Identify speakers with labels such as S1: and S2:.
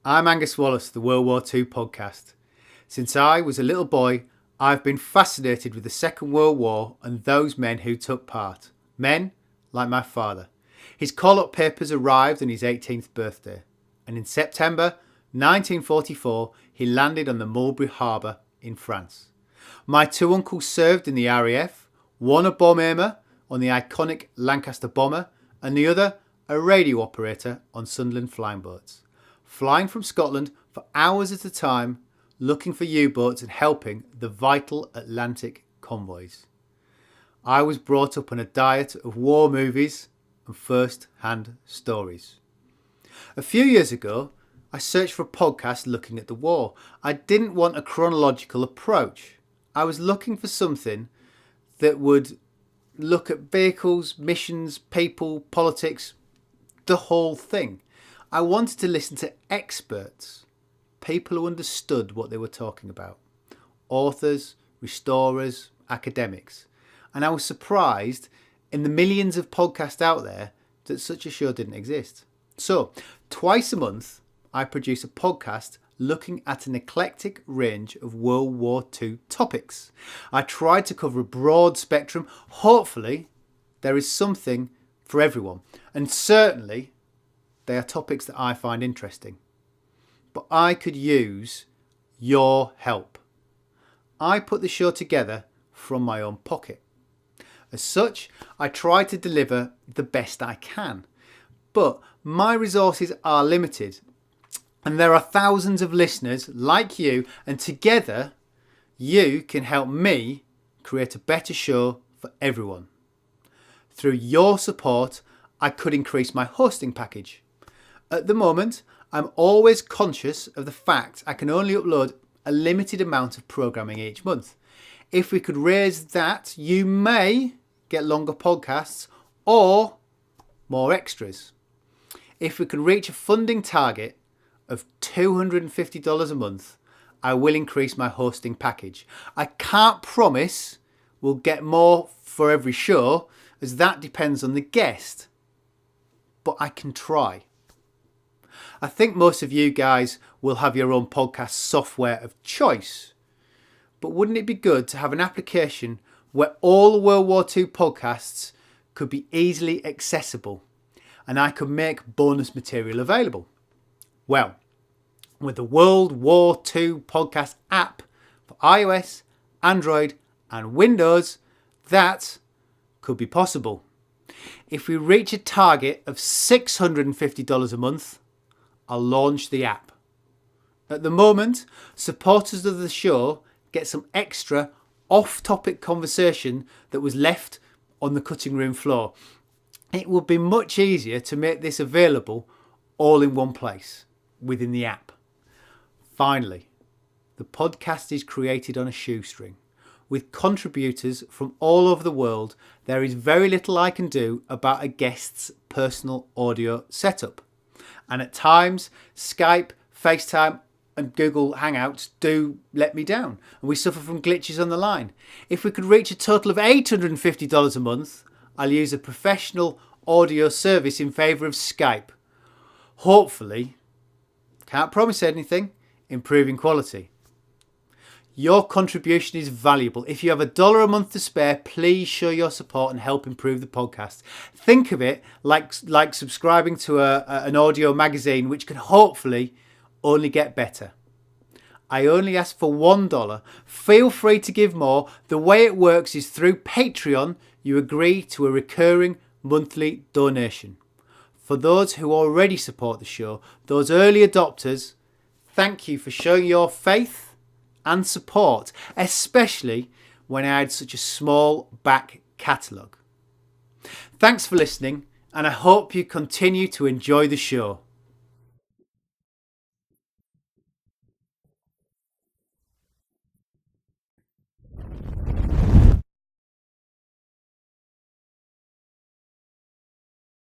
S1: I'm Angus Wallace, the WW2 Podcast. Since I was a little boy, I've been fascinated with the Second World War and those men who took part. Men like my father. His call-up papers arrived on his 18th birthday, and in September 1944 he landed on the Mulberry Harbour in France. My two uncles served in the RAF, one a bomb aimer on the iconic Lancaster bomber, and the other a radio operator on Sunderland flying boats, flying from Scotland for hours at a time, looking for U-boats and helping the vital Atlantic convoys. I was brought up on a diet of war movies and first-hand stories. A few years ago, I searched for a podcast looking at the war. I didn't want a chronological approach. I was looking for something that would look at vehicles, missions, people, politics, the whole thing. I wanted to listen to experts, people who understood what they were talking about, authors, restorers, academics. And I was surprised in the millions of podcasts out there that such a show didn't exist. So, twice a month, I produce a podcast looking at an eclectic range of World War II topics. I tried to cover a broad spectrum. Hopefully, there is something for everyone. And certainly, they are topics that I find interesting. But I could use your help. I put the show together from my own pocket. As such, I try to deliver the best I can. But my resources are limited. And there are thousands of listeners like you, and together you can help me create a better show for everyone. Through your support, I could increase my hosting package. At the moment, I'm always conscious of the fact I can only upload a limited amount of programming each month. If we could raise that, you may get longer podcasts or more extras. If we can reach a funding target of $250 a month, I will increase my hosting package. I can't promise we'll get more for every show, as that depends on the guest, but I can try. I think most of you guys will have your own podcast software of choice, but wouldn't it be good to have an application where all the World War II podcasts could be easily accessible and I could make bonus material available? Well, with the World War II Podcast app for iOS, Android and Windows, that could be possible. If we reach a target of $650 a month, I'll launch the app. At the moment, supporters of the show get some extra off-topic conversation that was left on the cutting room floor. It would be much easier to make this available all in one place within the app. Finally, the podcast is created on a shoestring. With contributors from all over the world, there is very little I can do about a guest's personal audio setup. And at times, Skype, FaceTime and Google Hangouts do let me down, and we suffer from glitches on the line. If we could reach a total of $850 a month, I'll use a professional audio service in favour of Skype. Hopefully, can't promise anything, improving quality. Your contribution is valuable. If you have $1 a month to spare, please show your support and help improve the podcast. Think of it like subscribing to an audio magazine, which can hopefully only get better. I only ask for $1. Feel free to give more. The way it works is through Patreon. You agree to a recurring monthly donation. For those who already support the show, those early adopters, thank you for showing your faith and support, especially when I had such a small back catalogue. Thanks for listening, and I hope you continue to enjoy the show.